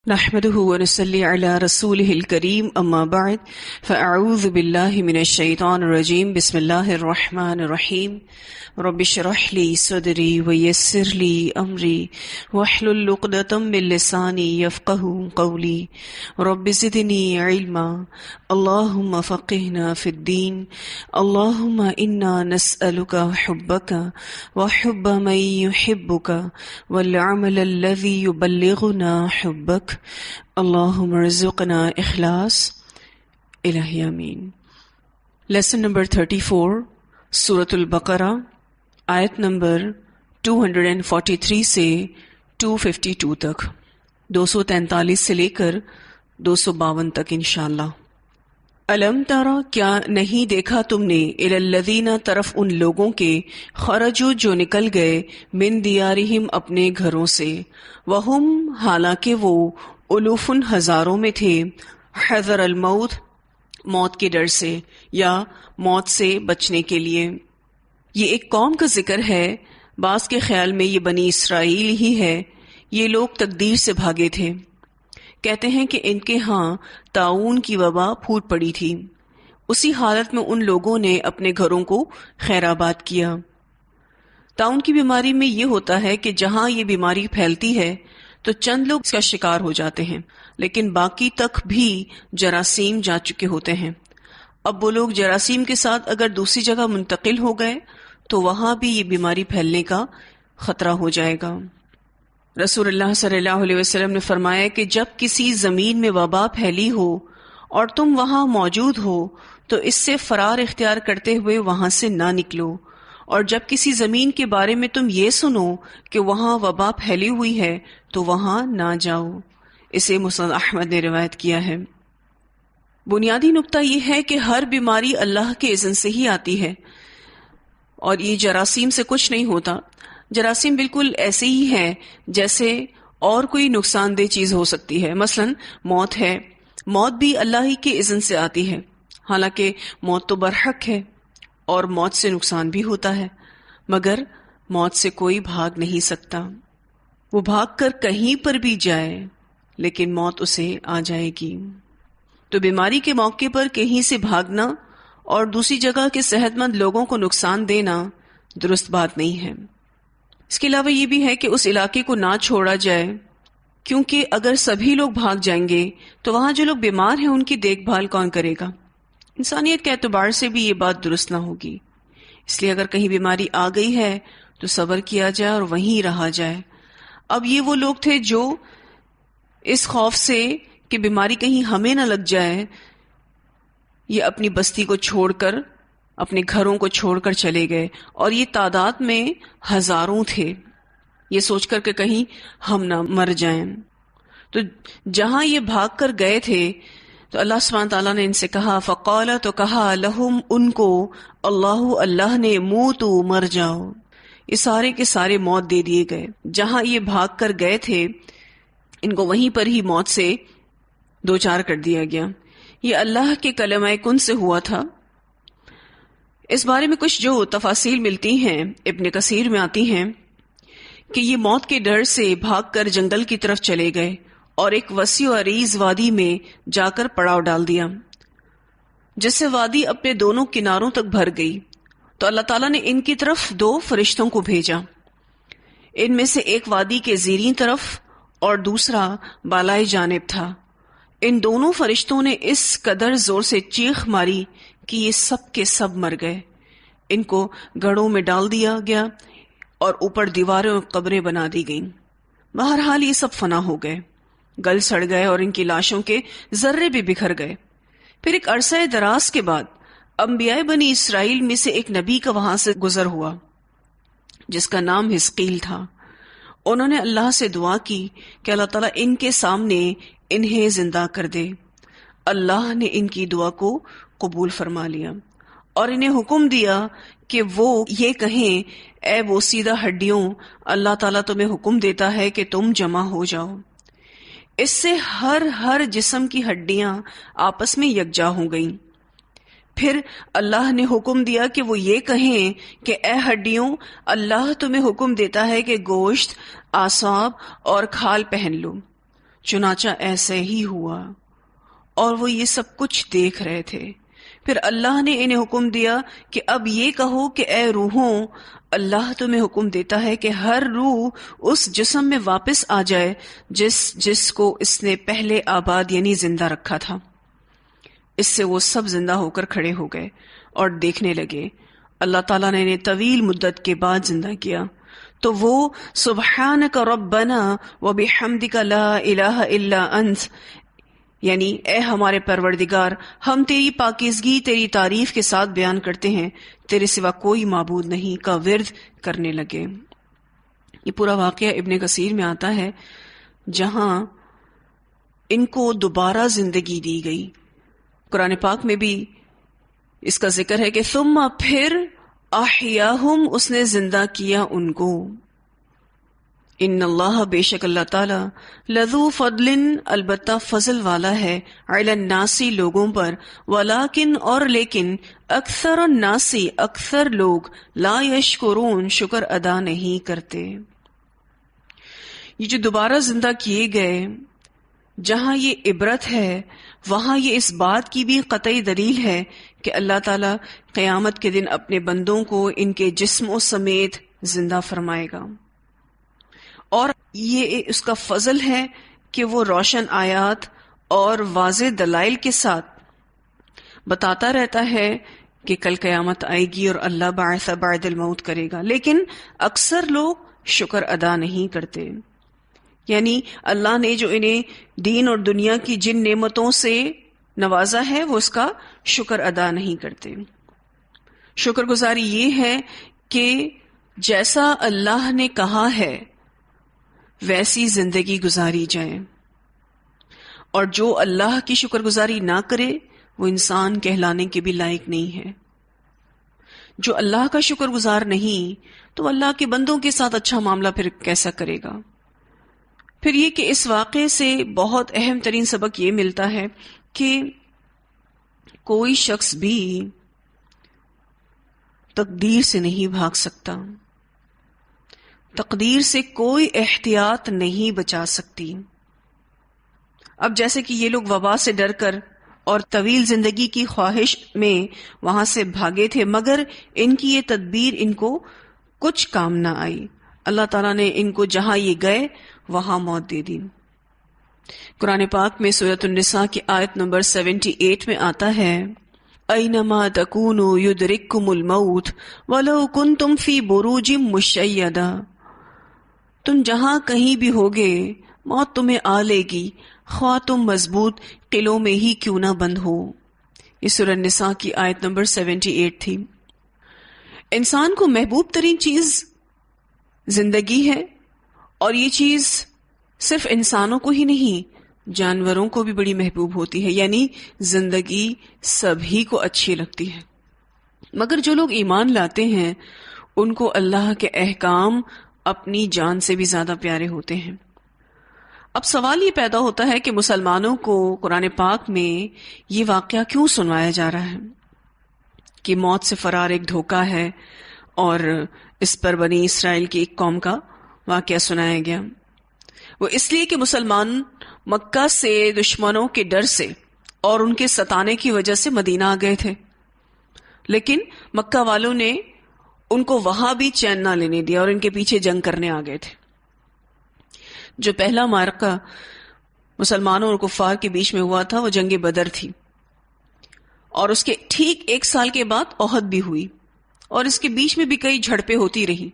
نحمده ونصلي على رسوله الكريم اما بعد فاعوذ بالله من الشيطان الرجيم بسم الله الرحمن الرحيم رب اشرح لي صدري ويسر لي امري واحلل عقدة من لساني يفقهوا قولي رب زدني علما اللهم فقهنا في الدين اللهم انا نسألك حبك وحب من يحبك والعمل الذي يبلغنا حبك اللہم ارزقنا اخلاص الہی آمین۔ لیسن نمبر 34 سورۃ البقرہ، آیت نمبر 243 سے 252 تک، 243 سے لے کر 252 تک انشاءاللہ۔ الم ترا، کیا نہیں دیکھا تم نے، الی الذین، طرف ان لوگوں کے، خرجوا جو نکل گئے، من دیارہم اپنے گھروں سے، وہم حالانکہ وہ، الوفن ہزاروں میں تھے، حذر الموت موت کے ڈر سے یا موت سے بچنے کے لیے۔ یہ ایک قوم کا ذکر ہے، بعض کے خیال میں یہ بنی اسرائیل ہی ہے۔ یہ لوگ تقدیر سے بھاگے تھے۔ کہتے ہیں کہ ان کے ہاں طاعون کی وبا پھوٹ پڑی تھی، اسی حالت میں ان لوگوں نے اپنے گھروں کو خیر آباد کیا۔ طاعون کی بیماری میں یہ ہوتا ہے کہ جہاں یہ بیماری پھیلتی ہے تو چند لوگ اس کا شکار ہو جاتے ہیں، لیکن باقی تک بھی جراثیم جا چکے ہوتے ہیں۔ اب وہ لوگ جراثیم کے ساتھ اگر دوسری جگہ منتقل ہو گئے تو وہاں بھی یہ بیماری پھیلنے کا خطرہ ہو جائے گا۔ رسول اللہ صلی اللہ علیہ وسلم نے فرمایا کہ جب کسی زمین میں وبا پھیلی ہو اور تم وہاں موجود ہو تو اس سے فرار اختیار کرتے ہوئے وہاں سے نہ نکلو، اور جب کسی زمین کے بارے میں تم یہ سنو کہ وہاں وبا پھیلی ہوئی ہے تو وہاں نہ جاؤ۔ اسے مسند احمد نے روایت کیا ہے۔ بنیادی نقطہ یہ ہے کہ ہر بیماری اللہ کے اذن سے ہی آتی ہے، اور یہ جراثیم سے کچھ نہیں ہوتا۔ جراثیم بالکل ایسے ہی ہے جیسے اور کوئی نقصان دہ چیز ہو سکتی ہے۔ مثلا موت ہے، موت بھی اللہ ہی کے اذن سے آتی ہے، حالانکہ موت تو برحق ہے اور موت سے نقصان بھی ہوتا ہے، مگر موت سے کوئی بھاگ نہیں سکتا۔ وہ بھاگ کر کہیں پر بھی جائے لیکن موت اسے آ جائے گی۔ تو بیماری کے موقع پر کہیں سے بھاگنا اور دوسری جگہ کے صحت مند لوگوں کو نقصان دینا درست بات نہیں ہے۔ اس کے علاوہ یہ بھی ہے کہ اس علاقے کو نہ چھوڑا جائے، کیونکہ اگر سبھی لوگ بھاگ جائیں گے تو وہاں جو لوگ بیمار ہیں ان کی دیکھ بھال کون کرے گا؟ انسانیت کے اعتبار سے بھی یہ بات درست نہ ہوگی۔ اس لیے اگر کہیں بیماری آ گئی ہے تو صبر کیا جائے اور وہیں رہا جائے۔ اب یہ وہ لوگ تھے جو اس خوف سے کہ بیماری کہیں ہمیں نہ لگ جائے، یہ اپنی بستی کو چھوڑ کر، اپنے گھروں کو چھوڑ کر چلے گئے، اور یہ تعداد میں ہزاروں تھے، یہ سوچ کر کہ کہیں ہم نہ مر جائیں۔ تو جہاں یہ بھاگ کر گئے تھے تو اللہ سبحانہ تعالیٰ نے ان سے کہا، فقال، تو کہا، لہم، ان کو، اللہ نے، موتو، مر جاؤ۔ یہ سارے کے سارے موت دے دیے گئے۔ جہاں یہ بھاگ کر گئے تھے ان کو وہیں پر ہی موت سے دوچار کر دیا گیا۔ یہ اللہ کے کلمہ کن سے ہوا تھا۔ اس بارے میں کچھ جو تفاصیل ملتی ہیں ابن کثیر میں آتی ہیں کہ یہ موت کے ڈر سے بھاگ کر جنگل کی طرف چلے گئے اور ایک وسیع و عریض وادی میں جا کر پڑاؤ ڈال دیا، جس سے وادی اپنے دونوں کناروں تک بھر گئی۔ تو اللہ تعالیٰ نے ان کی طرف 2 فرشتوں کو بھیجا، ان میں سے ایک وادی کے زیریں طرف اور دوسرا بالائے جانب تھا۔ ان دونوں فرشتوں نے اس قدر زور سے چیخ ماری کہ یہ سب کے سب مر گئے۔ ان کو گڑھوں میں ڈال دیا گیا اور اوپر دیواریں اور قبریں بنا دی گئیں۔ بہرحال یہ سب فنا ہو گئے، گل سڑ گئے، اور ان کی لاشوں کے ذرے بھی بکھر گئے۔ پھر ایک عرصہ دراز کے بعد انبیاء بنی اسرائیل میں سے ایک نبی کا وہاں سے گزر ہوا جس کا نام حزقیل تھا۔ انہوں نے اللہ سے دعا کی کہ اللہ تعالیٰ ان کے سامنے انہیں زندہ کر دے۔ اللہ نے ان کی دعا کو قبول فرما لیا اور انہیں حکم دیا کہ وہ یہ کہیں، اے بوسیدہ ہڈیوں، اللہ تعالیٰ تمہیں حکم دیتا ہے کہ تم جمع ہو جاؤ۔ اس سے ہر جسم کی ہڈیاں آپس میں یکجا ہو گئیں۔ پھر اللہ نے حکم دیا کہ وہ یہ کہیں کہ اے ہڈیوں، اللہ تمہیں حکم دیتا ہے کہ گوشت، اعصاب اور کھال پہن لو۔ چنانچہ ایسے ہی ہوا، اور وہ یہ سب کچھ دیکھ رہے تھے۔ پھر اللہ نے انہیں حکم دیا کہ اب یہ کہو کہ اے روحوں، اللہ تمہیں حکم دیتا ہے کہ ہر روح اس جسم میں واپس آ جائے جس کو اس نے پہلے آباد یعنی زندہ رکھا تھا۔ اس سے وہ سب زندہ ہو کر کھڑے ہو گئے اور دیکھنے لگے۔ اللہ تعالیٰ نے انہیں طویل مدت کے بعد زندہ کیا، تو وہ سبحانک ربنا وبحمدک لا الہ الا انت، یعنی اے ہمارے پروردگار، ہم تیری پاکیزگی، تیری تعریف کے ساتھ بیان کرتے ہیں، تیرے سوا کوئی معبود نہیں کا ورد کرنے لگے۔ یہ پورا واقعہ ابن کثیر میں آتا ہے، جہاں ان کو دوبارہ زندگی دی گئی۔ قرآن پاک میں بھی اس کا ذکر ہے کہ ثم، پھر احیاہم، اس نے زندہ کیا ان کو۔ ان اللہ، بے شک اللہ تعالی، لذو فضل، البتہ فضل والا ہے، علی الناس، لوگوں پر، ولیکن، اور لیکن، اکثر الناس، اکثر لوگ، لا یشکرون، شکر ادا نہیں کرتے۔ یہ جو دوبارہ زندہ کیے گئے، جہاں یہ عبرت ہے، وہاں یہ اس بات کی بھی قطعی دلیل ہے کہ اللہ تعالیٰ قیامت کے دن اپنے بندوں کو ان کے جسموں سمیت زندہ فرمائے گا، اور یہ اس کا فضل ہے کہ وہ روشن آیات اور واضح دلائل کے ساتھ بتاتا رہتا ہے کہ کل قیامت آئے گی اور اللہ بعث بعد الموت کرے گا، لیکن اکثر لوگ شکر ادا نہیں کرتے۔ یعنی اللہ نے جو انہیں دین اور دنیا کی جن نعمتوں سے نوازا ہے، وہ اس کا شکر ادا نہیں کرتے۔ شکر گزاری یہ ہے کہ جیسا اللہ نے کہا ہے ویسی زندگی گزاری جائے، اور جو اللہ کی شکر گزاری نہ کرے وہ انسان کہلانے کے بھی لائق نہیں ہے۔ جو اللہ کا شکر گزار نہیں تو اللہ کے بندوں کے ساتھ اچھا معاملہ پھر کیسا کرے گا؟ پھر یہ کہ اس واقعے سے بہت اہم ترین سبق یہ ملتا ہے کہ کوئی شخص بھی تقدیر سے نہیں بھاگ سکتا، تقدیر سے کوئی احتیاط نہیں بچا سکتی۔ اب جیسے کہ یہ لوگ وبا سے ڈر کر اور طویل زندگی کی خواہش میں وہاں سے بھاگے تھے، مگر ان کی یہ تدبیر ان کو کچھ کام نہ آئی۔ اللہ تعالیٰ نے ان کو جہاں یہ گئے وہاں موت دے دی۔ قرآن پاک میں سورۃ النساء کی آیت نمبر 78 میں آتا ہے، اینما تکونوا یدرککم الموت ولو کنتم فی بروج مشیدہ، تم جہاں کہیں بھی ہوگے موت تمہیں آ لے گی، خواہ تم مضبوط قلعوں میں ہی کیوں نہ بند ہو۔ یہ سورہ النساء کی آیت نمبر 78 تھی۔ انسان کو محبوب ترین چیز زندگی ہے، اور یہ چیز صرف انسانوں کو ہی نہیں، جانوروں کو بھی بڑی محبوب ہوتی ہے، یعنی زندگی سبھی کو اچھی لگتی ہے، مگر جو لوگ ایمان لاتے ہیں ان کو اللہ کے احکام اپنی جان سے بھی زیادہ پیارے ہوتے ہیں۔ اب سوال یہ پیدا ہوتا ہے کہ مسلمانوں کو قرآن پاک میں یہ واقعہ کیوں سنوایا جا رہا ہے کہ موت سے فرار ایک دھوکہ ہے، اور اس پر بنی اسرائیل کی ایک قوم کا واقعہ سنایا گیا۔ وہ اس لیے کہ مسلمان مکہ سے دشمنوں کے ڈر سے اور ان کے ستانے کی وجہ سے مدینہ آ گئے تھے، لیکن مکہ والوں نے ان کو وہاں بھی چین نہ لینے دیا اور ان کے پیچھے جنگ کرنے آ گئے تھے۔ جو پہلا معرکہ مسلمانوں اور کفار کے بیچ میں ہوا تھا وہ جنگ بدر تھی، اور اس کے ٹھیک 1 سال کے بعد احد بھی ہوئی، اور اس کے بیچ میں بھی کئی جھڑپیں ہوتی رہی۔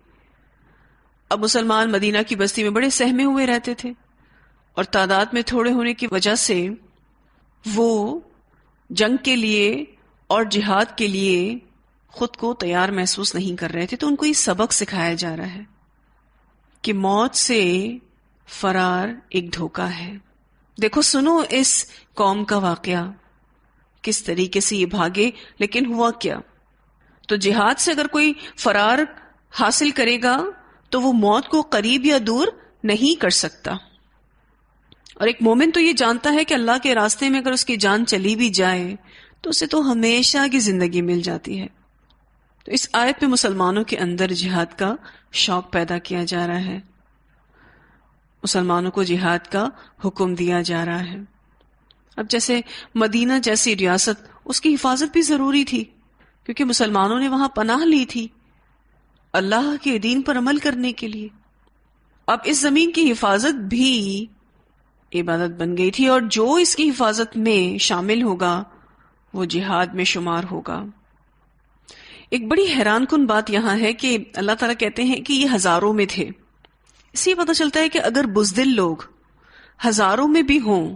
اب مسلمان مدینہ کی بستی میں بڑے سہمے ہوئے رہتے تھے، اور تعداد میں تھوڑے ہونے کی وجہ سے وہ جنگ کے لیے اور جہاد کے لیے خود کو تیار محسوس نہیں کر رہے تھے۔ تو ان کو یہ سبق سکھایا جا رہا ہے کہ موت سے فرار ایک دھوکہ ہے۔ دیکھو، سنو اس قوم کا واقعہ، کس طریقے سے یہ بھاگے، لیکن ہوا کیا؟ تو جہاد سے اگر کوئی فرار حاصل کرے گا تو وہ موت کو قریب یا دور نہیں کر سکتا، اور ایک مومن تو یہ جانتا ہے کہ اللہ کے راستے میں اگر اس کی جان چلی بھی جائے تو اسے تو ہمیشہ کی زندگی مل جاتی ہے۔ تو اس آیت میں مسلمانوں کے اندر جہاد کا شوق پیدا کیا جا رہا ہے۔ مسلمانوں کو جہاد کا حکم دیا جا رہا ہے۔ اب جیسے مدینہ جیسی ریاست، اس کی حفاظت بھی ضروری تھی کیونکہ مسلمانوں نے وہاں پناہ لی تھی اللہ کے دین پر عمل کرنے کے لیے۔ اب اس زمین کی حفاظت بھی عبادت بن گئی تھی، اور جو اس کی حفاظت میں شامل ہوگا وہ جہاد میں شمار ہوگا۔ ایک بڑی حیران کن بات یہاں ہے کہ اللہ تعالیٰ کہتے ہیں کہ یہ ہزاروں میں تھے۔ اس سے پتہ چلتا ہے کہ اگر بزدل لوگ ہزاروں میں بھی ہوں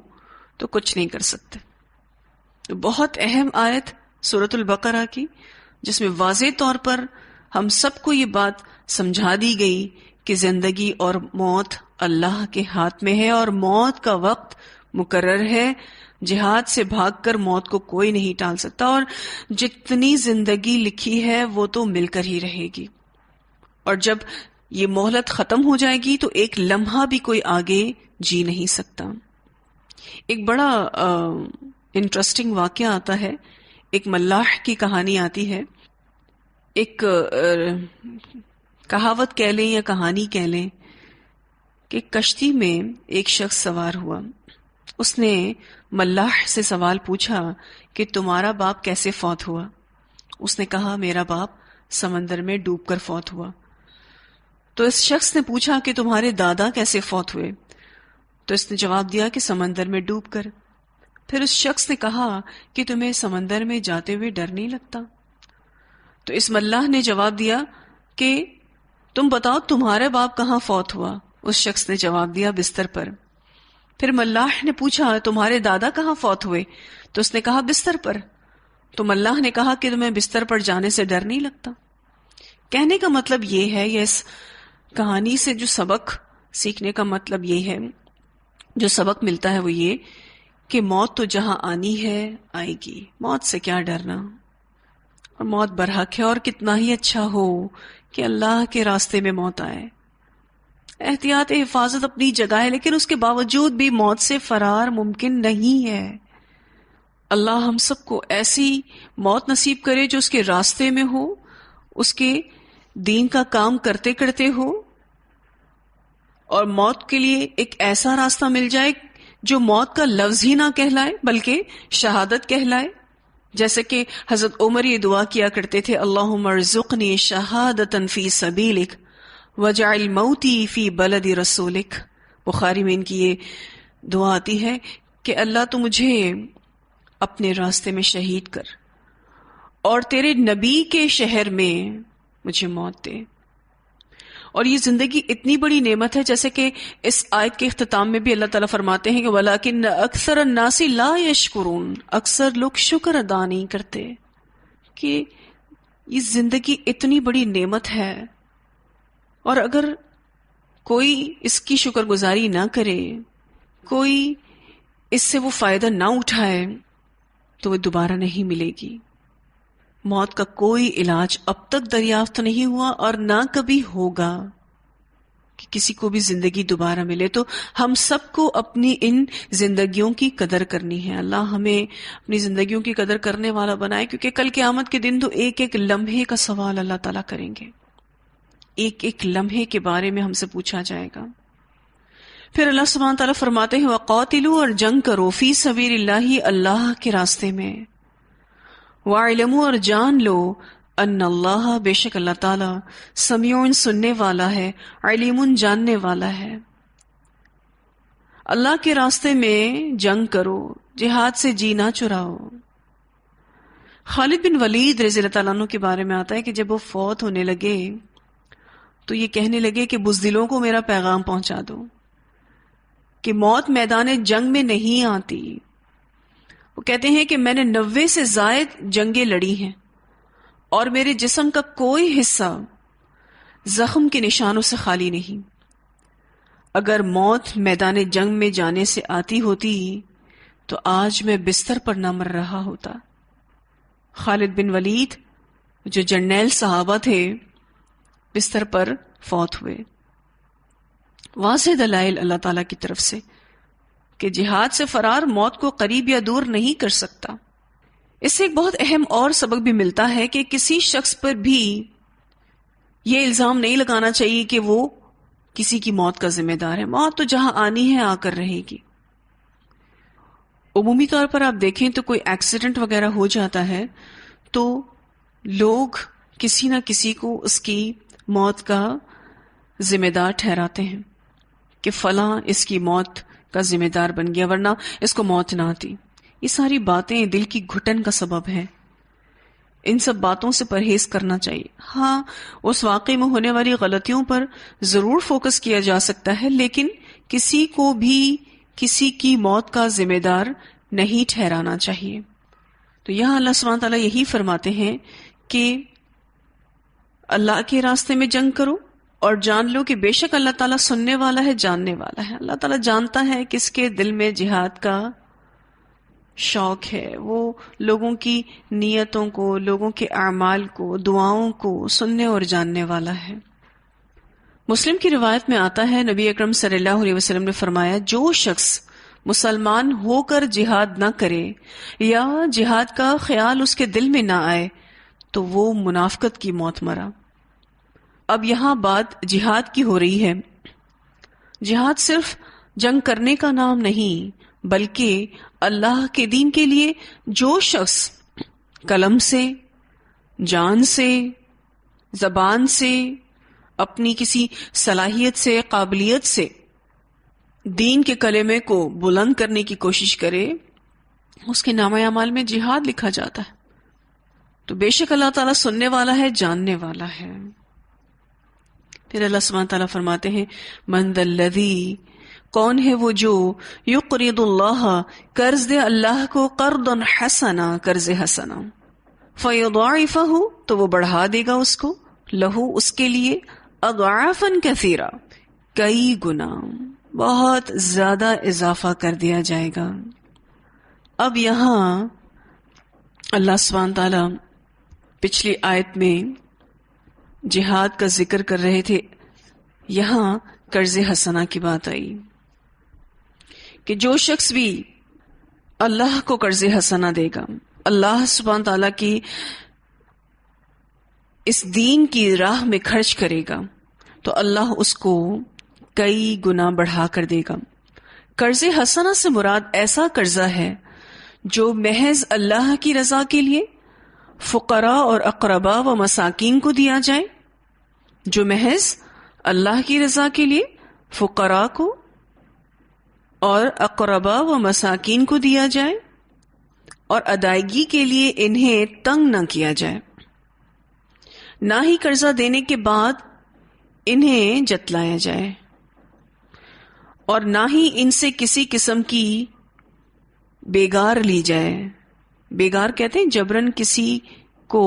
تو کچھ نہیں کر سکتے۔ تو بہت اہم آیت سورۃ البقرہ کی، جس میں واضح طور پر ہم سب کو یہ بات سمجھا دی گئی کہ زندگی اور موت اللہ کے ہاتھ میں ہے، اور موت کا وقت مقرر ہے۔ جہاد سے بھاگ کر موت کو کوئی نہیں ٹال سکتا، اور جتنی زندگی لکھی ہے وہ تو مل کر ہی رہے گی، اور جب یہ مہلت ختم ہو جائے گی تو ایک لمحہ بھی کوئی آگے جی نہیں سکتا۔ ایک بڑا انٹرسٹنگ واقعہ آتا ہے، ایک ملاح کی کہانی آتی ہے۔ ایک کہاوت کہہ لیں یا کہانی کہہ لیں کہ کشتی میں ایک شخص سوار ہوا۔ اس نے ملاح سے سوال پوچھا کہ تمہارا باپ کیسے فوت ہوا؟ اس نے کہا میرا باپ سمندر میں ڈوب کر فوت ہوا۔ تو اس شخص نے پوچھا کہ تمہارے دادا کیسے فوت ہوئے؟ تو اس نے جواب دیا کہ سمندر میں ڈوب کر۔ پھر اس شخص نے کہا کہ تمہیں سمندر میں جاتے ہوئے ڈر نہیں لگتا؟ تو اس ملاح نے جواب دیا کہ تم بتاؤ تمہارا باپ کہاں فوت ہوا؟ اس شخص نے جواب دیا بستر پر۔ پھر ملاح نے پوچھا تمہارے دادا کہاں فوت ہوئے؟ تو اس نے کہا بستر پر۔ تو ملاح نے کہا کہ تمہیں بستر پر جانے سے ڈر نہیں لگتا؟ کہنے کا مطلب یہ ہے، یا اس کہانی سے جو سبق سیکھنے کا مطلب یہ ہے، جو سبق ملتا ہے وہ یہ کہ موت تو جہاں آنی ہے آئے گی، موت سے کیا ڈرنا، اور موت برحق ہے، اور کتنا ہی اچھا ہو کہ اللہ کے راستے میں موت آئے۔ احتیاط حفاظت اپنی جگہ ہے، لیکن اس کے باوجود بھی موت سے فرار ممکن نہیں ہے۔ اللہ ہم سب کو ایسی موت نصیب کرے جو اس کے راستے میں ہو، اس کے دین کا کام کرتے کرتے ہو، اور موت کے لیے ایک ایسا راستہ مل جائے جو موت کا لفظ ہی نہ کہلائے بلکہ شہادت کہلائے، جیسے کہ حضرت عمر یہ دعا کیا کرتے تھے، اللہم ارزقنی شہادتا فی سبیلک وجعل موتی فی بلد رسولک۔ بخاری میں ان کی یہ دعا آتی ہے کہ اللہ تو مجھے اپنے راستے میں شہید کر، اور تیرے نبی کے شہر میں مجھے موت دے۔ اور یہ زندگی اتنی بڑی نعمت ہے، جیسے کہ اس آیت کے اختتام میں بھی اللہ تعالیٰ فرماتے ہیں کہ وَلَكِنَّ أَكْثَرَ النَّاسِ لَا يَشْكُرُونَ، اکثر لوگ شکر ادا نہیں کرتے کہ یہ زندگی اتنی بڑی نعمت ہے، اور اگر کوئی اس کی شکر گزاری نہ کرے، کوئی اس سے وہ فائدہ نہ اٹھائے تو وہ دوبارہ نہیں ملے گی۔ موت کا کوئی علاج اب تک دریافت نہیں ہوا اور نہ کبھی ہوگا کہ کسی کو بھی زندگی دوبارہ ملے۔ تو ہم سب کو اپنی ان زندگیوں کی قدر کرنی ہے۔ اللہ ہمیں اپنی زندگیوں کی قدر کرنے والا بنائے، کیونکہ کل قیامت کے دن تو ایک ایک لمحے کا سوال اللہ تعالیٰ کریں گے، ایک ایک لمحے کے بارے میں ہم سے پوچھا جائے گا۔ پھر اللہ سبحانہ تعالیٰ فرماتے ہیں وَقَاتِلُوا، اور جنگ کرو، فی سبیل اللہ، اللہ کے راستے میں، وَاعْلَمُوا، اور جان لو، ان اللہ، بے شک اللہ تعالیٰ، سمیع، سننے والا ہے، علیم، جاننے والا ہے۔ اللہ کے راستے میں جنگ کرو، جہاد سے جی نہ چراؤ۔ خالد بن ولید رضی اللہ تعالیٰ عنہ کے بارے میں آتا ہے کہ جب وہ فوت ہونے لگے تو یہ کہنے لگے کہ بزدلوں کو میرا پیغام پہنچا دو کہ موت میدان جنگ میں نہیں آتی۔ وہ کہتے ہیں کہ میں نے 90 سے زائد جنگیں لڑی ہیں، اور میرے جسم کا کوئی حصہ زخم کے نشانوں سے خالی نہیں۔ اگر موت میدان جنگ میں جانے سے آتی ہوتی تو آج میں بستر پر نہ مر رہا ہوتا۔ خالد بن ولید جو جرنیل صحابہ تھے بستر پر فوت ہوئے۔ واضح دلائل اللہ تعالیٰ کی طرف سے کہ جہاد سے فرار موت کو قریب یا دور نہیں کر سکتا۔ اس سے ایک بہت اہم اور سبق بھی ملتا ہے کہ کسی شخص پر بھی یہ الزام نہیں لگانا چاہیے کہ وہ کسی کی موت کا ذمہ دار ہے. موت تو جہاں آنی ہے آ کر رہے گی. عمومی طور پر آپ دیکھیں تو کوئی ایکسیڈنٹ وغیرہ ہو جاتا ہے تو لوگ کسی نہ کسی کو اس کی موت کا ذمہ دار ٹھہراتے ہیں کہ فلاں اس کی موت کا ذمہ دار بن گیا ورنہ اس کو موت نہ آتی. یہ ساری باتیں دل کی گھٹن کا سبب ہے. ان سب باتوں سے پرہیز کرنا چاہیے. ہاں اس واقعے میں ہونے والی غلطیوں پر ضرور فوکس کیا جا سکتا ہے لیکن کسی کو بھی کسی کی موت کا ذمہ دار نہیں ٹھہرانا چاہیے. تو یہاں اللہ سبحانہ تعالیٰ یہی فرماتے ہیں کہ اللہ کے راستے میں جنگ کرو اور جان لو کہ بے شک اللہ تعالیٰ سننے والا ہے، جاننے والا ہے. اللہ تعالیٰ جانتا ہے کس کے دل میں جہاد کا شوق ہے. وہ لوگوں کی نیتوں کو، لوگوں کے اعمال کو، دعاؤں کو سننے اور جاننے والا ہے. مسلم کی روایت میں آتا ہے نبی اکرم صلی اللہ علیہ وسلم نے فرمایا جو شخص مسلمان ہو کر جہاد نہ کرے یا جہاد کا خیال اس کے دل میں نہ آئے تو وہ منافقت کی موت مرا. اب یہاں بات جہاد کی ہو رہی ہے. جہاد صرف جنگ کرنے کا نام نہیں بلکہ اللہ کے دین کے لیے جو شخص قلم سے، جان سے، زبان سے، اپنی کسی صلاحیت سے، قابلیت سے دین کے کلمے کو بلند کرنے کی کوشش کرے اس کے نامہ اعمال میں جہاد لکھا جاتا ہے. تو بے شک اللہ تعالیٰ سننے والا ہے، جاننے والا ہے. پھر اللہ سبحانہ تعالیٰ فرماتے ہیں من ذا الذی، کون ہے وہ جو یقرض اللہ، قرض دے اللہ کو، قرضا حسنا، قرض حسنا، فیضاعفہ، تو وہ بڑھا دے گا اس کو، لہو، اس کے لیے، اضعافا کثیرا، کئی گنا، بہت زیادہ اضافہ کر دیا جائے گا. اب یہاں اللہ سبحانہ تعالیٰ پچھلی آیت میں جہاد کا ذکر کر رہے تھے، یہاں قرض حسنہ کی بات آئی کہ جو شخص بھی اللہ کو قرض حسنہ دے گا، اللہ سبحانہ تعالیٰ کی اس دین کی راہ میں خرچ کرے گا تو اللہ اس کو کئی گنا بڑھا کر دے گا. قرض حسنہ سے مراد ایسا قرضہ ہے جو محض اللہ کی رضا کے لیے فقراء اور اقرباء و مساکین کو دیا جائے، جو محض اللہ کی رضا کے لیے فقراء کو اور اقرباء و مساکین کو دیا جائے اور ادائیگی کے لیے انہیں تنگ نہ کیا جائے. نہ ہی قرضہ دینے کے بعد انہیں جتلایا جائے اور نہ ہی ان سے کسی قسم کی بیگار لی جائے. بیگار کہتے ہیں جبرن کسی کو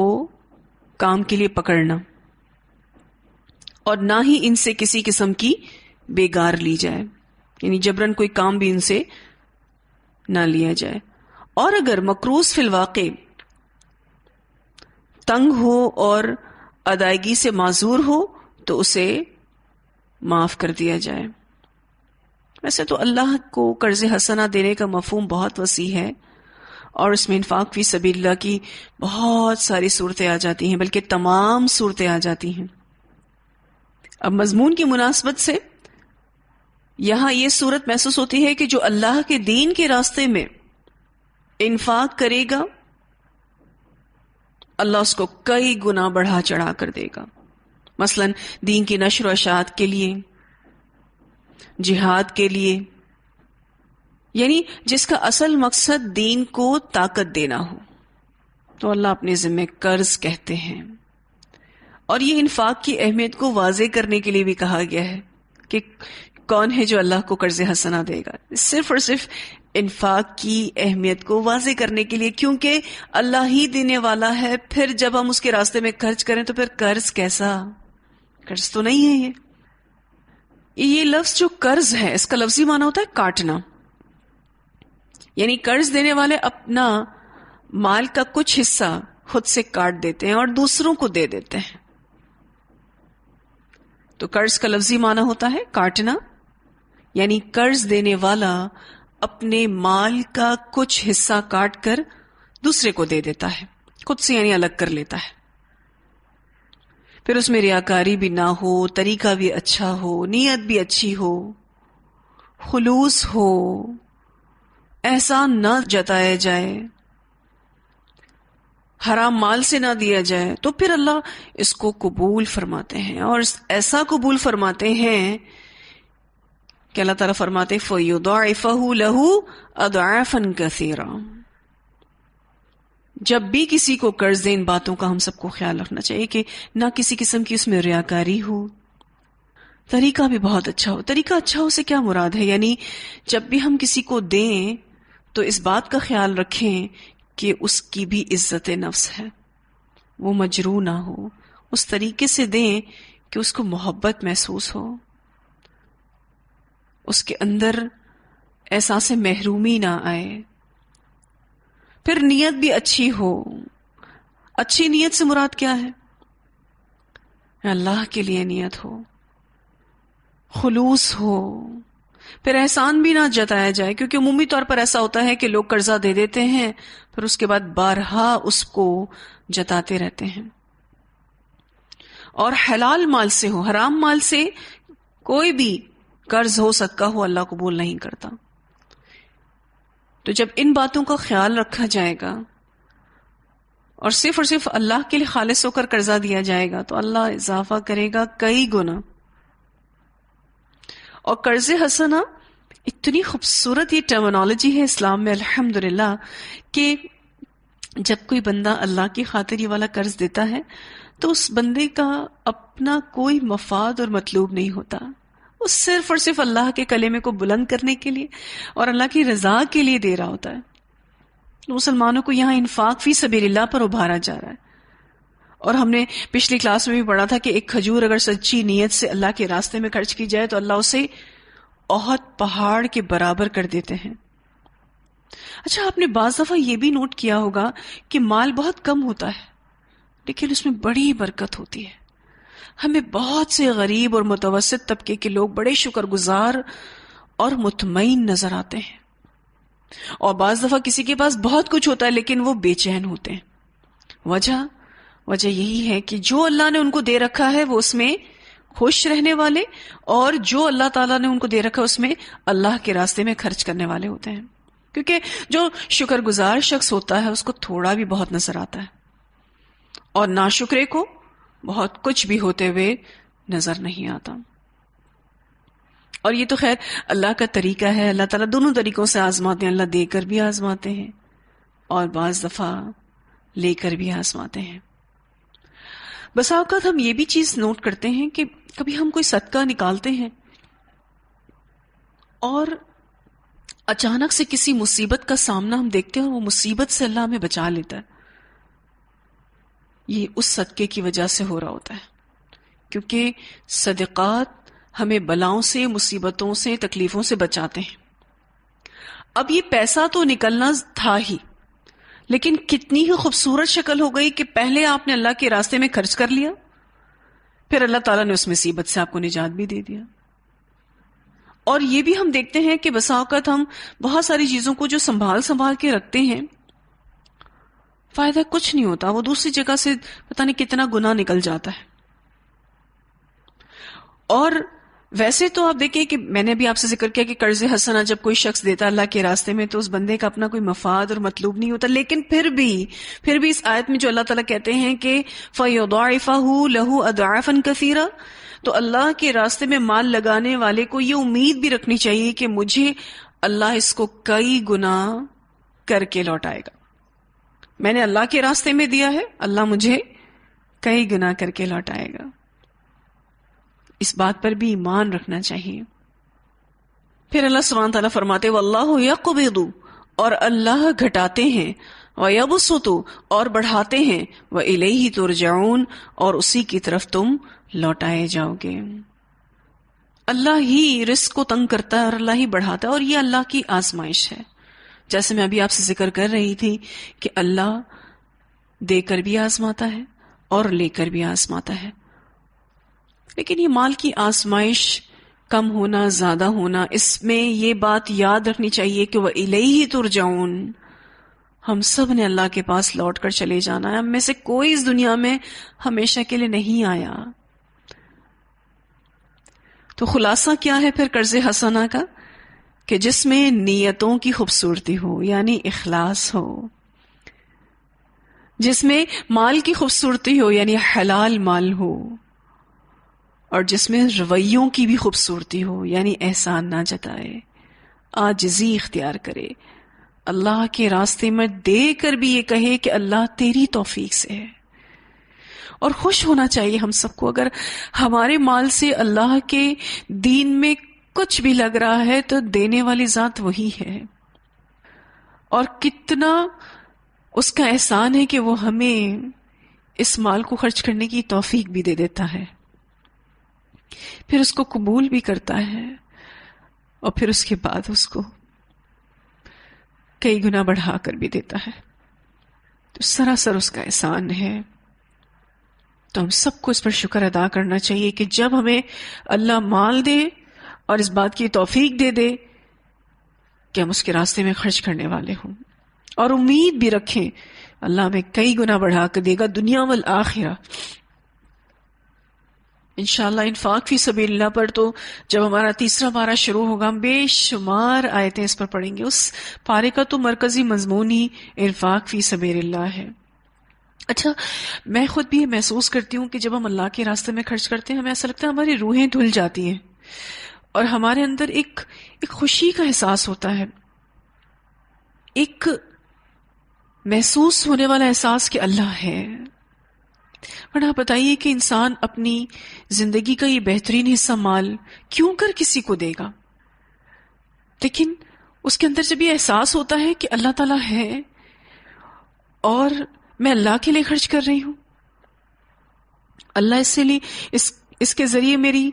کام کے لیے پکڑنا، اور نہ ہی ان سے کسی قسم کی بیگار لی جائے، یعنی جبرن کوئی کام بھی ان سے نہ لیا جائے. اور اگر مقروض فی الواقع تنگ ہو اور ادائیگی سے معذور ہو تو اسے معاف کر دیا جائے. ویسے تو اللہ کو قرض حسنہ دینے کا مفہوم بہت وسیع ہے اور اس میں انفاق فی سبیل اللہ کی بہت ساری صورتیں آ جاتی ہیں، بلکہ تمام صورتیں آ جاتی ہیں. اب مضمون کی مناسبت سے یہاں یہ صورت محسوس ہوتی ہے کہ جو اللہ کے دین کے راستے میں انفاق کرے گا اللہ اس کو کئی گنا بڑھا چڑھا کر دے گا. مثلا دین کی نشر و اشاعت کے لیے، جہاد کے لیے، یعنی جس کا اصل مقصد دین کو طاقت دینا ہو تو اللہ اپنے ذمہ قرض کہتے ہیں. اور یہ انفاق کی اہمیت کو واضح کرنے کے لیے بھی کہا گیا ہے کہ کون ہے جو اللہ کو قرض حسنہ دے گا، صرف اور صرف انفاق کی اہمیت کو واضح کرنے کے لیے، کیونکہ اللہ ہی دینے والا ہے. پھر جب ہم اس کے راستے میں خرچ کریں تو پھر قرض کیسا؟ قرض تو نہیں ہے. یہ لفظ جو قرض ہے اس کا لفظی معنی ہوتا ہے کاٹنا، یعنی قرض دینے والے اپنا مال کا کچھ حصہ خود سے کاٹ دیتے ہیں اور دوسروں کو دے دیتے ہیں. تو قرض کا لفظی معنی ہوتا ہے کاٹنا، یعنی قرض دینے والا اپنے مال کا کچھ حصہ کاٹ کر دوسرے کو دے دیتا ہے، خود سے یعنی الگ کر لیتا ہے. پھر اس میں ریاکاری بھی نہ ہو، طریقہ بھی اچھا ہو، نیت بھی اچھی ہو، خلوص ہو، احسان نہ جتایا جائے، حرام مال سے نہ دیا جائے، تو پھر اللہ اس کو قبول فرماتے ہیں، اور ایسا قبول فرماتے ہیں کہ اللہ تعالیٰ فرماتے فَيُضَاعِفَهُ لَهُ أَضْعَافًا كَثِيرًا۔ جب بھی کسی کو قرض دیں، ان باتوں کا ہم سب کو خیال رکھنا چاہیے کہ نہ کسی قسم کی اس میں ریاکاری ہو، طریقہ بھی بہت اچھا ہو۔ طریقہ اچھا ہو سے کیا مراد ہے؟ یعنی جب بھی ہم کسی کو دیں تو اس بات کا خیال رکھیں کہ اس کی بھی عزت نفس ہے، وہ مجروح نہ ہو، اس طریقے سے دیں کہ اس کو محبت محسوس ہو، اس کے اندر احساس محرومی نہ آئے، پھر نیت بھی اچھی ہو۔ اچھی نیت سے مراد کیا ہے؟ اللہ کے لیے نیت ہو، خلوص ہو، پھر احسان بھی نہ جتایا جائے، کیونکہ عمومی طور پر ایسا ہوتا ہے کہ لوگ قرضہ دے دیتے ہیں پھر اس کے بعد بارہا اس کو جتاتے رہتے ہیں۔ اور حلال مال سے ہو، حرام مال سے کوئی بھی قرض ہو، صدقہ ہو، اللہ قبول نہیں کرتا۔ تو جب ان باتوں کا خیال رکھا جائے گا اور صرف اللہ کے لیے خالص ہو کر قرضہ دیا جائے گا تو اللہ اضافہ کرے گا کئی گنا۔ اور قرض حسنہ اتنی خوبصورت یہ ٹرمینالوجی ہے اسلام میں الحمدللہ، کہ جب کوئی بندہ اللہ کی خاطر یہ والا قرض دیتا ہے تو اس بندے کا اپنا کوئی مفاد اور مطلوب نہیں ہوتا، وہ صرف اور صرف اللہ کے کلمے کو بلند کرنے کے لیے اور اللہ کی رضا کے لیے دے رہا ہوتا ہے۔ مسلمانوں کو یہاں انفاق فی سبیل اللہ پر ابھارا جا رہا ہے۔ اور ہم نے پچھلی کلاس میں بھی پڑھا تھا کہ ایک کھجور اگر سچی نیت سے اللہ کے راستے میں خرچ کی جائے تو اللہ اسے احد پہاڑ کے برابر کر دیتے ہیں۔ اچھا، آپ نے بعض دفعہ یہ بھی نوٹ کیا ہوگا کہ مال بہت کم ہوتا ہے لیکن اس میں بڑی برکت ہوتی ہے۔ ہمیں بہت سے غریب اور متوسط طبقے کے لوگ بڑے شکر گزار اور مطمئن نظر آتے ہیں، اور بعض دفعہ کسی کے پاس بہت کچھ ہوتا ہے لیکن وہ بے چین ہوتے ہیں۔ وجہ یہی ہے کہ جو اللہ نے ان کو دے رکھا ہے وہ اس میں خوش رہنے والے، اور جو اللہ تعالیٰ نے ان کو دے رکھا ہے اس میں اللہ کے راستے میں خرچ کرنے والے ہوتے ہیں، کیونکہ جو شکر گزار شخص ہوتا ہے اس کو تھوڑا بھی بہت نظر آتا ہے، اور ناشکرے کو بہت کچھ بھی ہوتے ہوئے نظر نہیں آتا۔ اور یہ تو خیر اللہ کا طریقہ ہے، اللہ تعالیٰ دونوں طریقوں سے آزماتے ہیں، اللہ دے کر بھی آزماتے ہیں اور بعض دفعہ لے کر بھی آزماتے ہیں۔ بس اوقات ہم یہ بھی چیز نوٹ کرتے ہیں کہ کبھی ہم کوئی صدقہ نکالتے ہیں اور اچانک سے کسی مصیبت کا سامنا ہم دیکھتے ہیں اور وہ مصیبت سے اللہ ہمیں بچا لیتا ہے، یہ اس صدقے کی وجہ سے ہو رہا ہوتا ہے، کیونکہ صدقات ہمیں بلاؤں سے، مصیبتوں سے، تکلیفوں سے بچاتے ہیں۔ اب یہ پیسہ تو نکلنا تھا ہی، لیکن کتنی ہی خوبصورت شکل ہو گئی کہ پہلے آپ نے اللہ کے راستے میں خرچ کر لیا، پھر اللہ تعالیٰ نے اس مصیبت سے آپ کو نجات بھی دے دیا۔ اور یہ بھی ہم دیکھتے ہیں کہ بسا اوقات ہم بہت ساری چیزوں کو جو سنبھال کے رکھتے ہیں، فائدہ کچھ نہیں ہوتا، وہ دوسری جگہ سے پتہ نہیں کتنا گناہ نکل جاتا ہے۔ اور ویسے تو آپ دیکھیں کہ میں نے بھی آپ سے ذکر کیا کہ قرض حسنہ جب کوئی شخص دیتا اللہ کے راستے میں تو اس بندے کا اپنا کوئی مفاد اور مطلوب نہیں ہوتا، لیکن پھر بھی اس آیت میں جو اللہ تعالیٰ کہتے ہیں کہ فَيُضَاعِفَهُ لَهُ أَضْعَافًا كَثِيرًا، تو اللہ کے راستے میں مال لگانے والے کو یہ امید بھی رکھنی چاہیے کہ مجھے اللہ اس کو کئی گنا کر کے لوٹائے گا۔ میں نے اللہ کے راستے میں دیا ہے، اللہ مجھے کئی گنا کر کے لوٹائے گا۔ اس بات پر بھی ایمان رکھنا چاہیے۔ پھر اللہ سبحانہ تعالیٰ فرماتے وَاللَّهُ يَقْبِضُ، اور اللہ گھٹاتے ہیں، وَيَبْسُطُ، اور بڑھاتے ہیں، وَإِلَيْهِ تُرْجَعُونَ، اور اسی کی طرف تم لوٹائے جاؤ گے۔ اللہ ہی رزق کو تنگ کرتا ہے اور اللہ ہی بڑھاتا ہے، اور یہ اللہ کی آزمائش ہے۔ جیسے میں ابھی آپ سے ذکر کر رہی تھی کہ اللہ دے کر بھی آزماتا ہے اور لے کر بھی آزماتا ہے، لیکن یہ مال کی آزمائش کم ہونا زیادہ ہونا، اس میں یہ بات یاد رکھنی چاہیے کہ وہ الیہ ترجعون، ہم سب نے اللہ کے پاس لوٹ کر چلے جانا ہے. ہم میں سے کوئی اس دنیا میں ہمیشہ کے لیے نہیں آیا. تو خلاصہ کیا ہے پھر قرض حسنہ کا؟ کہ جس میں نیتوں کی خوبصورتی ہو، یعنی اخلاص ہو، جس میں مال کی خوبصورتی ہو یعنی حلال مال ہو، اور جس میں رویوں کی بھی خوبصورتی ہو یعنی احسان نہ جتائے، عاجزی اختیار کرے، اللہ کے راستے میں دے کر بھی یہ کہے کہ اللہ تیری توفیق سے ہے. اور خوش ہونا چاہیے ہم سب کو. اگر ہمارے مال سے اللہ کے دین میں کچھ بھی لگ رہا ہے تو دینے والی ذات وہی ہے، اور کتنا اس کا احسان ہے کہ وہ ہمیں اس مال کو خرچ کرنے کی توفیق بھی دے دیتا ہے، پھر اس کو قبول بھی کرتا ہے، اور پھر اس کے بعد اس کو کئی گنا بڑھا کر بھی دیتا ہے. تو سراسر اس کا احسان ہے. تو ہم سب کو اس پر شکر ادا کرنا چاہیے کہ جب ہمیں اللہ مال دے اور اس بات کی توفیق دے دے کہ ہم اس کے راستے میں خرچ کرنے والے ہوں، اور امید بھی رکھیں اللہ ہمیں کئی گنا بڑھا کر دے گا دنیا والآخرہ. انشاءاللہ انفاق فی سبیل اللہ پر تو جب ہمارا تیسرا پارہ شروع ہوگا ہم بے شمار آیتیں اس پر پڑھیں گے. اس پارے کا تو مرکزی مضمون ہی انفاق فی سبیل اللہ ہے. اچھا، میں خود بھی یہ محسوس کرتی ہوں کہ جب ہم اللہ کے راستے میں خرچ کرتے ہیں ہمیں ایسا لگتا ہے ہماری روحیں دھل جاتی ہیں، اور ہمارے اندر ایک خوشی کا احساس ہوتا ہے، ایک محسوس ہونے والا احساس کہ اللہ ہے. ورنہ بتائیے کہ انسان اپنی زندگی کا یہ بہترین حصہ مال کیوں کر کسی کو دے گا؟ لیکن اس کے اندر جب یہ احساس ہوتا ہے کہ اللہ تعالیٰ ہے اور میں اللہ کے لیے خرچ کر رہی ہوں، اللہ اس کے ذریعے میری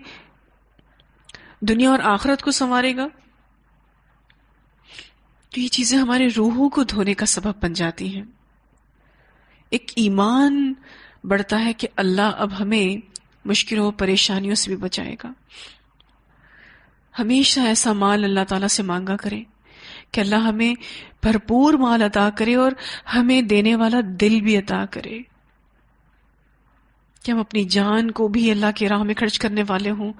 دنیا اور آخرت کو سنوارے گا، تو یہ چیزیں ہمارے روحوں کو دھونے کا سبب بن جاتی ہیں. ایک ایمان بڑھتا ہے کہ اللہ اب ہمیں مشکلوں پریشانیوں سے بھی بچائے گا. ہمیشہ ایسا مال اللہ تعالیٰ سے مانگا کرے کہ اللہ ہمیں بھرپور مال عطا کرے اور ہمیں دینے والا دل بھی عطا کرے، کہ ہم اپنی جان کو بھی اللہ کی راہ میں خرچ کرنے والے ہوں،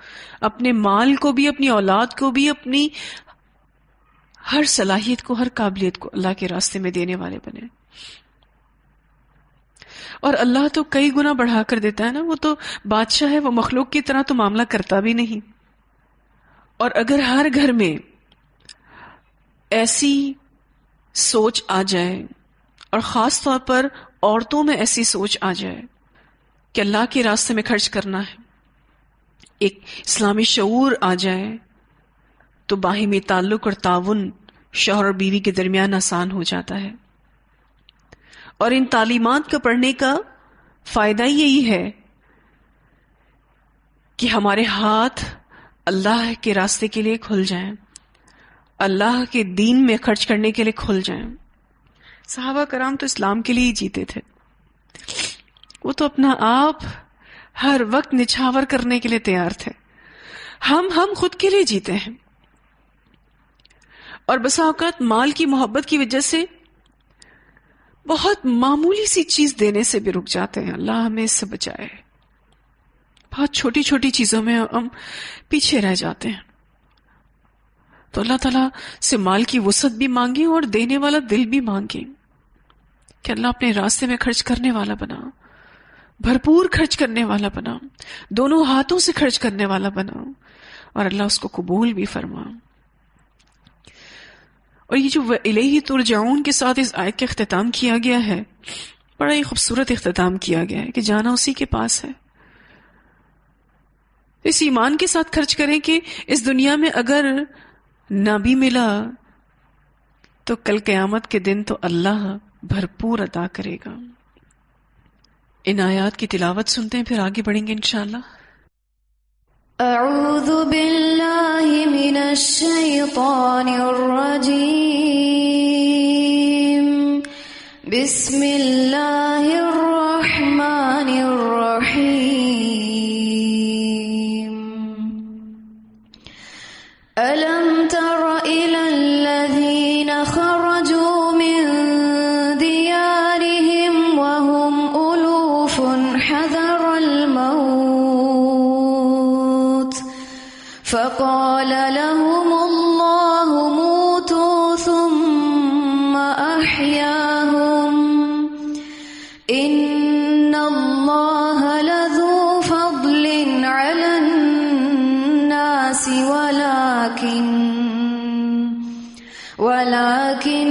اپنے مال کو بھی، اپنی اولاد کو بھی، اپنی ہر صلاحیت کو، ہر قابلیت کو اللہ کے راستے میں دینے والے بنے. اور اللہ تو کئی گنا بڑھا کر دیتا ہے نا، وہ تو بادشاہ ہے، وہ مخلوق کی طرح تو معاملہ کرتا بھی نہیں. اور اگر ہر گھر میں ایسی سوچ آ جائے، اور خاص طور پر عورتوں میں ایسی سوچ آ جائے کہ اللہ کے راستے میں خرچ کرنا ہے، ایک اسلامی شعور آ جائے، تو باہمی تعلق اور تعاون شوہر اور بیوی کے درمیان آسان ہو جاتا ہے. اور ان تعلیمات کا پڑھنے کا فائدہ یہی ہے کہ ہمارے ہاتھ اللہ کے راستے کے لیے کھل جائیں، اللہ کے دین میں خرچ کرنے کے لیے کھل جائیں. صحابہ کرام تو اسلام کے لیے ہی جیتے تھے، وہ تو اپنا آپ ہر وقت نچھاور کرنے کے لیے تیار تھے. ہم خود کے لیے جیتے ہیں، اور بسا اوقات مال کی محبت کی وجہ سے بہت معمولی سی چیز دینے سے بھی رک جاتے ہیں. اللہ ہمیں اس سے بچائے. بہت چھوٹی چھوٹی چیزوں میں ہم پیچھے رہ جاتے ہیں. تو اللہ تعالیٰ سے مال کی وسعت بھی مانگیں اور دینے والا دل بھی مانگیں کہ اللہ اپنے راستے میں خرچ کرنے والا بنا، بھرپور خرچ کرنے والا بنا، دونوں ہاتھوں سے خرچ کرنے والا بنا، اور اللہ اس کو قبول بھی فرما. اور یہ جو الیہ ترجعون کے ساتھ اس آیت کا اختتام کیا گیا ہے، بڑا ہی خوبصورت اختتام کیا گیا ہے کہ جانا اسی کے پاس ہے. اس ایمان کے ساتھ خرچ کریں کہ اس دنیا میں اگر نہ بھی ملا تو کل قیامت کے دن تو اللہ بھرپور عطا کرے گا. ان آیات کی تلاوت سنتے ہیں، پھر آگے بڑھیں گے انشاءاللہ. اعوذ باللہ من الشیطان الرجیم، بسم اللہ الرحمن الرحیم. أَلَمْ تَرَ إِلَى الَّذِينَ خَرَجُوا مِنْ فقال لهم الله موتوا ثم أحياهم إن الله لذو فضل على الناس ولكن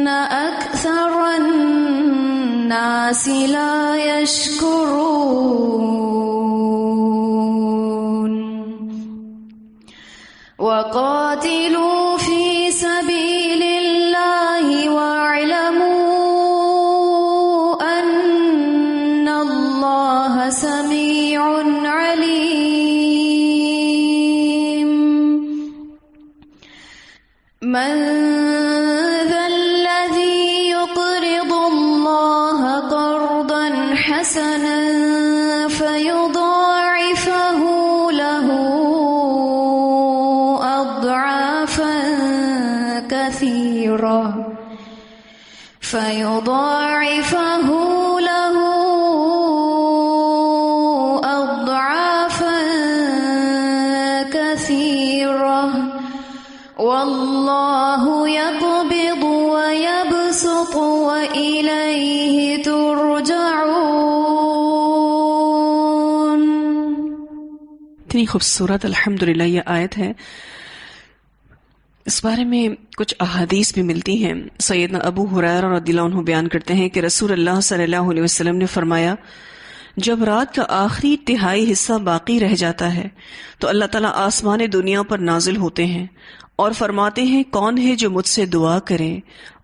أكثر الناس لا يشكرون وقاتلوا في سبيل الله واعلموا أن الله سميع عليم من ذا الذي يقرض الله قرضا حسنا فيضاعفه له أضعافا كثيرة والله يقبض ويبسط وإليه ترجعون. اتنی خوبصورت الحمدللہ یہ آیت ہے. اس بارے میں کچھ احادیث بھی ملتی ہیں. سیدنا ابو ہریرہ رضی اللہ عنہ بیان کرتے ہیں کہ رسول اللہ صلی اللہ علیہ وسلم نے فرمایا جب رات کا آخری تہائی حصہ باقی رہ جاتا ہے تو اللہ تعالیٰ آسمان دنیا پر نازل ہوتے ہیں اور فرماتے ہیں کون ہے جو مجھ سے دعا کرے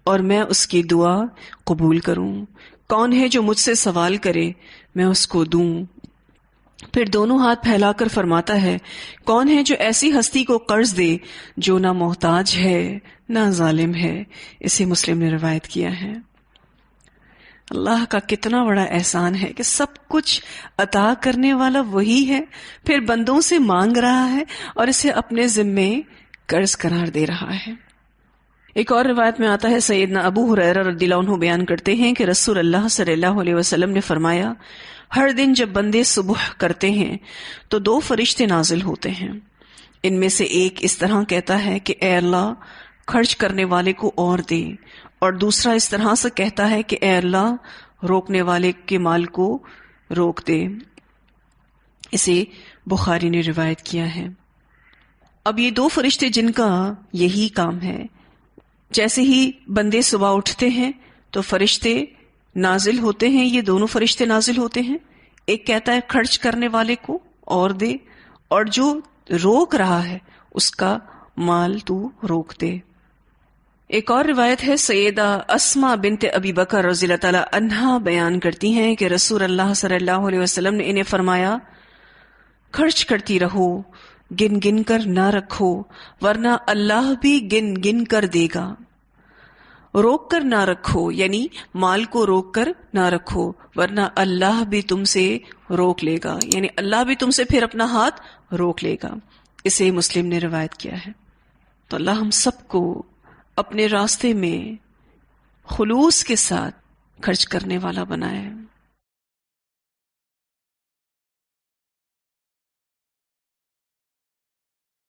اور میں اس کی دعا قبول کروں، کون ہے جو مجھ سے سوال کرے میں اس کو دوں. پھر دونوں ہاتھ پھیلا کر فرماتا ہے کون ہے جو ایسی ہستی کو قرض دے جو نہ محتاج ہے نہ ظالم ہے. اسے مسلم نے روایت کیا ہے. اللہ کا کتنا بڑا احسان ہے کہ سب کچھ عطا کرنے والا وہی ہے، پھر بندوں سے مانگ رہا ہے اور اسے اپنے ذمے قرض قرار دے رہا ہے. ایک اور روایت میں آتا ہے سیدنا ابو ہریرہ رضی اللہ عنہ بیان کرتے ہیں کہ رسول اللہ صلی اللہ علیہ وسلم نے فرمایا ہر دن جب بندے صبح کرتے ہیں تو 2 فرشتے نازل ہوتے ہیں. ان میں سے ایک اس طرح کہتا ہے کہ اے اللہ خرچ کرنے والے کو اور دے، اور دوسرا اس طرح سے کہتا ہے کہ اے اللہ روکنے والے کے مال کو روک دے. اسے بخاری نے روایت کیا ہے. اب یہ 2 فرشتے جن کا یہی کام ہے، جیسے ہی بندے صبح اٹھتے ہیں تو فرشتے نازل ہوتے ہیں. یہ دونوں فرشتے نازل ہوتے ہیں. ایک کہتا ہے خرچ کرنے والے کو اور دے، اور جو روک رہا ہے اس کا مال تو روک دے. ایک اور روایت ہے سیدہ اسماء بنت ابی بکر رضی اللہ تعالی عنہا بیان کرتی ہیں کہ رسول اللہ صلی اللہ علیہ وسلم نے انہیں فرمایا خرچ کرتی رہو، گن گن کر نہ رکھو ورنہ اللہ بھی گن گن کر دے گا. روک کر نہ رکھو یعنی مال کو روک کر نہ رکھو ورنہ اللہ بھی تم سے روک لے گا، یعنی اللہ بھی تم سے پھر اپنا ہاتھ روک لے گا. اسے مسلم نے روایت کیا ہے. تو اللہ ہم سب کو اپنے راستے میں خلوص کے ساتھ خرچ کرنے والا بنائے.